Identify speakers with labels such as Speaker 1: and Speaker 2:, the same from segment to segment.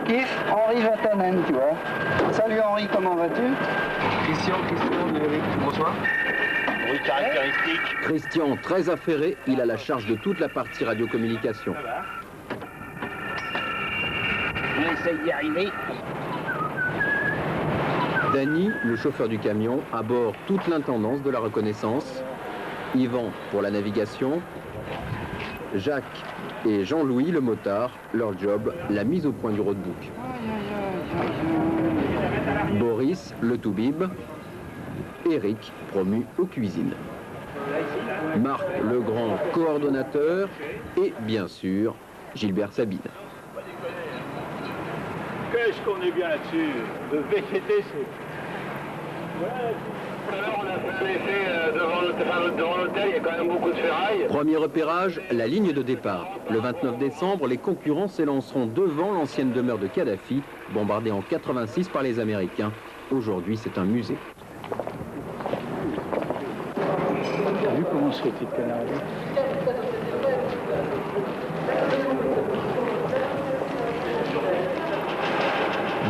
Speaker 1: Kif, Henri Vatanen, tu vois. Salut Henri, comment vas-tu?
Speaker 2: Christian, Eric, bonsoir.
Speaker 3: Bruit caractéristique.
Speaker 4: Christian, très affairé, il a la charge de toute la partie radiocommunication.
Speaker 3: On essaye d'y arriver.
Speaker 4: Danny, le chauffeur du camion, à bord toute l'intendance de la reconnaissance. Yvan pour la navigation. Jacques et Jean-Louis, le motard, leur job, la mise au point du roadbook. Boris, le toubib. Eric, promu aux cuisines. Marc, le grand coordonnateur. Et bien sûr, Gilbert Sabine.
Speaker 3: Qu'est-ce qu'on est bien là-dessus? De VCT, c'est... Tout à l'heure, on a fait un effet devant l'hôtel, il y a quand même beaucoup de ferraille.
Speaker 4: Premier repérage, la ligne de départ. Le 29 décembre, les concurrents s'élanceront devant l'ancienne demeure de Kadhafi, bombardée en 86 par les Américains. Aujourd'hui, c'est un musée.
Speaker 1: T'as vu comment se fait-il de Canaries?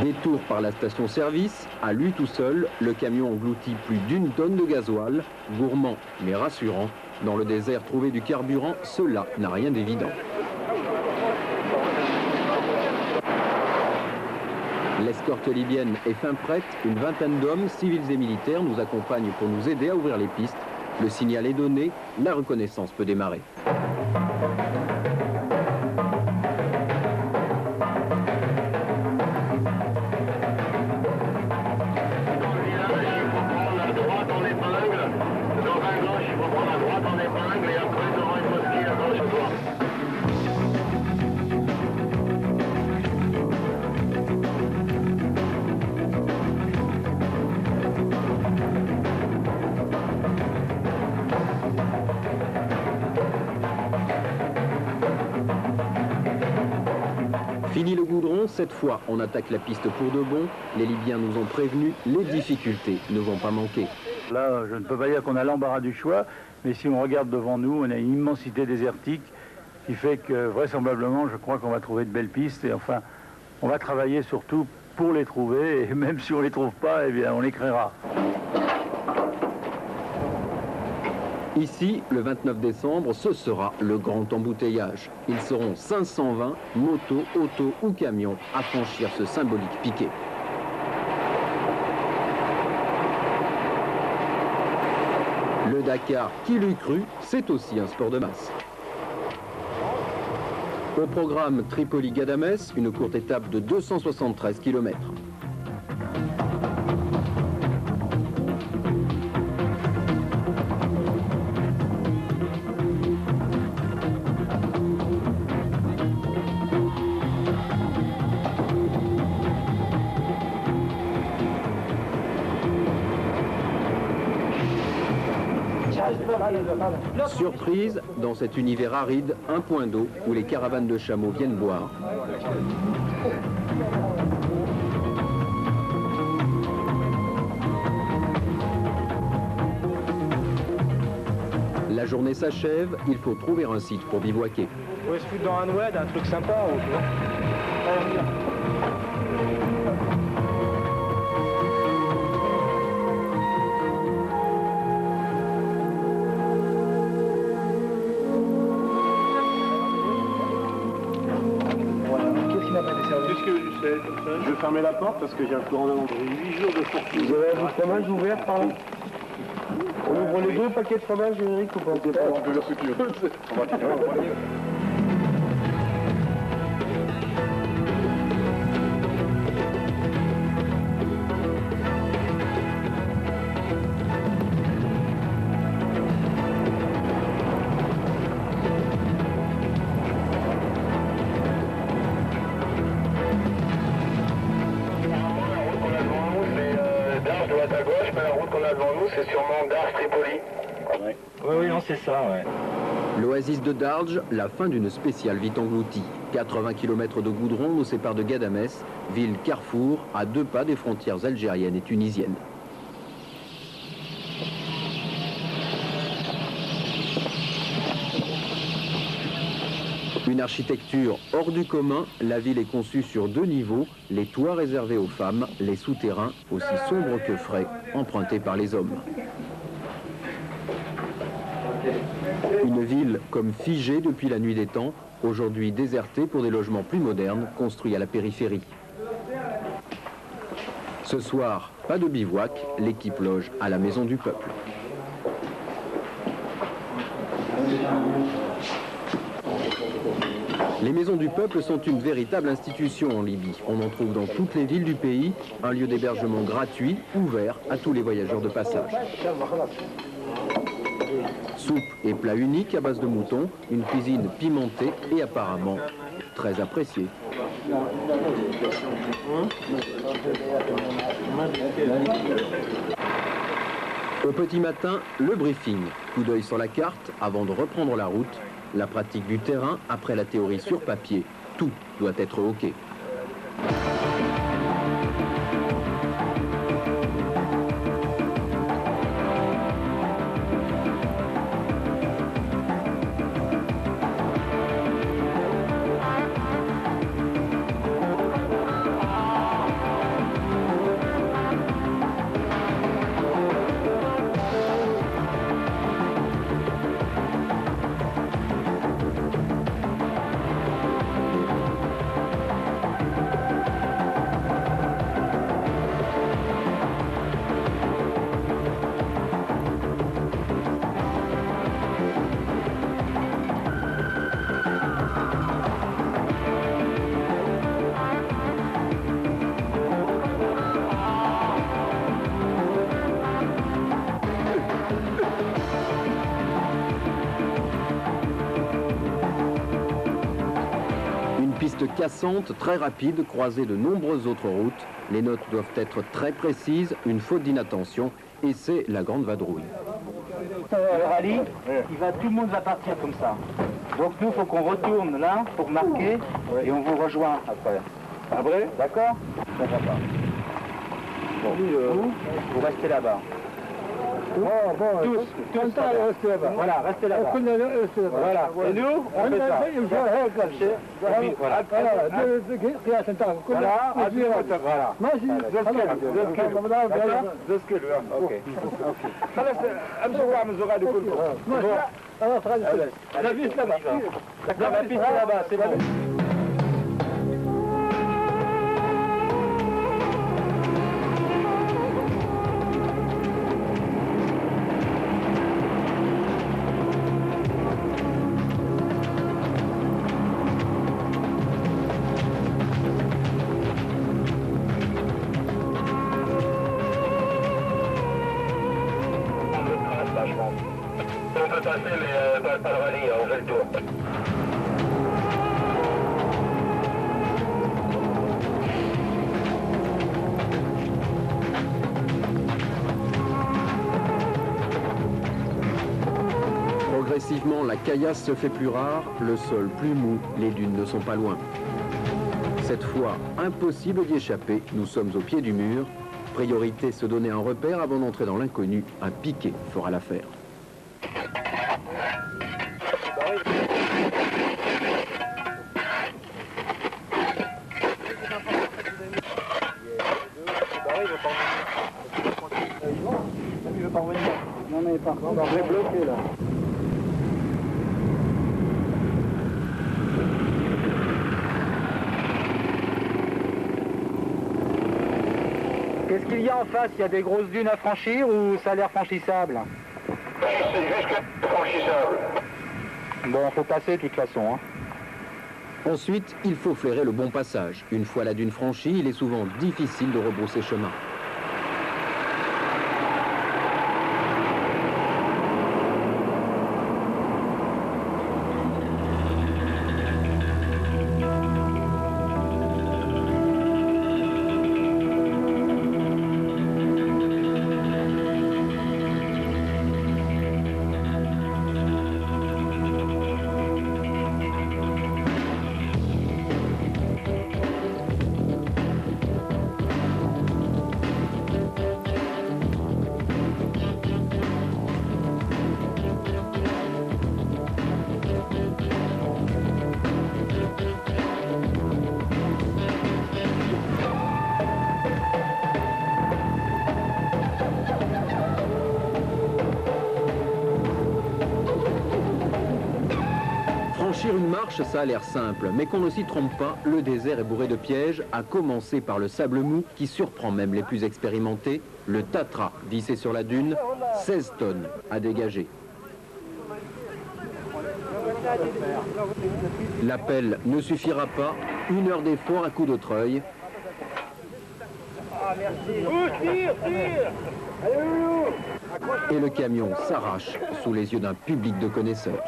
Speaker 4: Détour par la station-service, à lui tout seul, le camion engloutit plus d'1 tonne de gasoil, gourmand mais rassurant. Dans le désert, trouver du carburant, cela n'a rien d'évident. L'escorte libyenne est fin prête, une vingtaine d'hommes, civils et militaires, nous accompagnent pour nous aider à ouvrir les pistes. Le signal est donné, la reconnaissance peut démarrer. Fini le goudron, cette fois on attaque la piste pour de bon. Les Libyens nous ont prévenus, les difficultés ne vont pas manquer.
Speaker 5: Là, je ne peux pas dire qu'on a l'embarras du choix, mais si on regarde devant nous, on a une immensité désertique qui fait que vraisemblablement, je crois qu'on va trouver de belles pistes. Et enfin, on va travailler surtout pour les trouver, et même si on ne les trouve pas, eh bien, on les créera.
Speaker 4: Ici, le 29 décembre, ce sera le grand embouteillage. Ils seront 520, motos, autos ou camions, à franchir ce symbolique piquet. Le Dakar, qui l'eût cru, c'est aussi un sport de masse. Au programme Tripoli-Ghadamès, une courte étape de 273 km. Surprise, dans cet univers aride, un point d'eau où les caravanes de chameaux viennent boire. La journée s'achève, il faut trouver un site pour bivouaquer.
Speaker 2: On va se foutre dans un oued, un truc sympa, ou tu vois.
Speaker 3: Qu'est-ce que je sais comme ça? Je vais fermer la porte parce que j'ai un courant d'avant. J'ai 8 jours de fortune.
Speaker 2: Vous avez du fromage ouvert par là? On ouvre les deux paquets de fromage, Eric, ou pas?
Speaker 3: On peut faire ce que tu veux. On va c'est sûrement Darj Tripoli.
Speaker 2: Oui, non, c'est ça, ouais.
Speaker 4: L'oasis de Darj, la fin d'une spéciale vite engloutie. 80 km de goudron nous séparent de Ghadamès, ville carrefour à 2 pas des frontières algériennes et tunisiennes. Une architecture hors du commun, la ville est conçue sur 2 niveaux, les toits réservés aux femmes, les souterrains, aussi sombres que frais, empruntés par les hommes. Une ville comme figée depuis la nuit des temps, aujourd'hui désertée pour des logements plus modernes, construits à la périphérie. Ce soir, pas de bivouac, l'équipe loge à la Maison du Peuple. Les Maisons du Peuple sont une véritable institution en Libye. On en trouve dans toutes les villes du pays, un lieu d'hébergement gratuit, ouvert à tous les voyageurs de passage. Soupe et plats uniques à base de mouton, une cuisine pimentée et apparemment très appréciée. Au petit matin, le briefing. Coup d'œil sur la carte avant de reprendre la route. La pratique du terrain après la théorie sur papier. Tout doit être OK. Piste cassante, très rapide, croisée de nombreuses autres routes. Les notes doivent être très précises, une faute d'inattention, et c'est la grande vadrouille.
Speaker 6: Le rallye, tout le monde va partir comme ça. Donc nous, il faut qu'on retourne là pour marquer et on vous rejoint après.
Speaker 2: Après?
Speaker 6: D'accord? Ça va pas. Bon, vous restez là-bas. Tous restez là-bas. Voilà, restez là-bas. Voilà. Et nous, on fait ça. Voilà. La piste là-bas, c'est bon.
Speaker 7: On peut passer, mais pas le rallye, on fait le tour.
Speaker 4: Progressivement, la caillasse se fait plus rare, le sol plus mou, les dunes ne sont pas loin. Cette fois, impossible d'y échapper, nous sommes au pied du mur. Priorité, se donner un repère avant d'entrer dans l'inconnu. Un piqué fera l'affaire.
Speaker 6: Non mais par contre, on est bloqué là. Qu'est-ce qu'il y a en face? Il y a des grosses dunes à franchir ou ça a l'air franchissable?
Speaker 7: C'est juste franchissable.
Speaker 6: Bon, il faut passer de toute façon. Hein.
Speaker 4: Ensuite, il faut flairer le bon passage. Une fois la dune franchie, il est souvent difficile de rebrousser chemin. marche, ça a l'air simple, mais qu'on ne s'y trompe pas, le désert est bourré de pièges, à commencer par le sable mou qui surprend même les plus expérimentés, le Tatra vissé sur la dune, 16 tonnes à dégager. L'appel ne suffira pas, 1 heure d'effort à coup de treuil. Et le camion s'arrache sous les yeux d'un public de connaisseurs.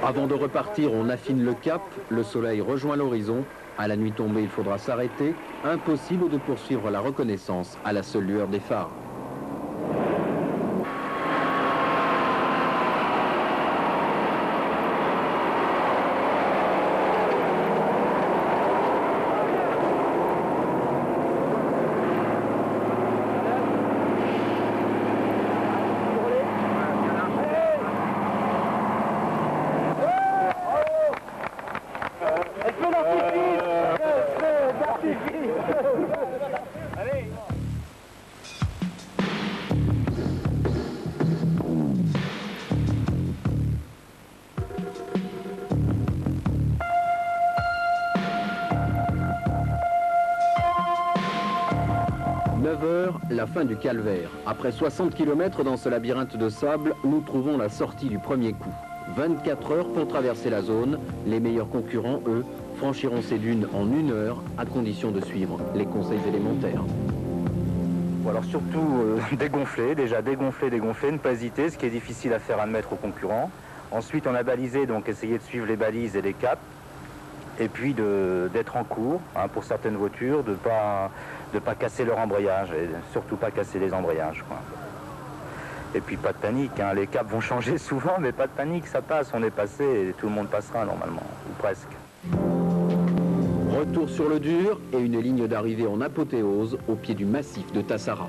Speaker 4: Avant de repartir, on affine le cap, le soleil rejoint l'horizon. À la nuit tombée, il faudra s'arrêter. Impossible de poursuivre la reconnaissance à la seule lueur des phares. La fin du calvaire. Après 60 km dans ce labyrinthe de sable, nous trouvons la sortie du premier coup. 24 heures pour traverser la zone. Les meilleurs concurrents, eux, franchiront ces dunes en 1 heure, à condition de suivre les conseils élémentaires.
Speaker 6: Bon, alors surtout dégonfler, ne pas hésiter, ce qui est difficile à faire admettre aux concurrents. Ensuite, on a balisé, donc essayer de suivre les balises et les caps. Et puis d'être en cours, hein, pour certaines voitures, de pas casser leur embrayage, et surtout pas casser les embrayages, quoi. Et puis pas de panique, hein, les caps vont changer souvent, mais pas de panique, ça passe, on est passé et tout le monde passera normalement, ou presque.
Speaker 4: Retour sur le dur et une ligne d'arrivée en apothéose au pied du massif de Tassara.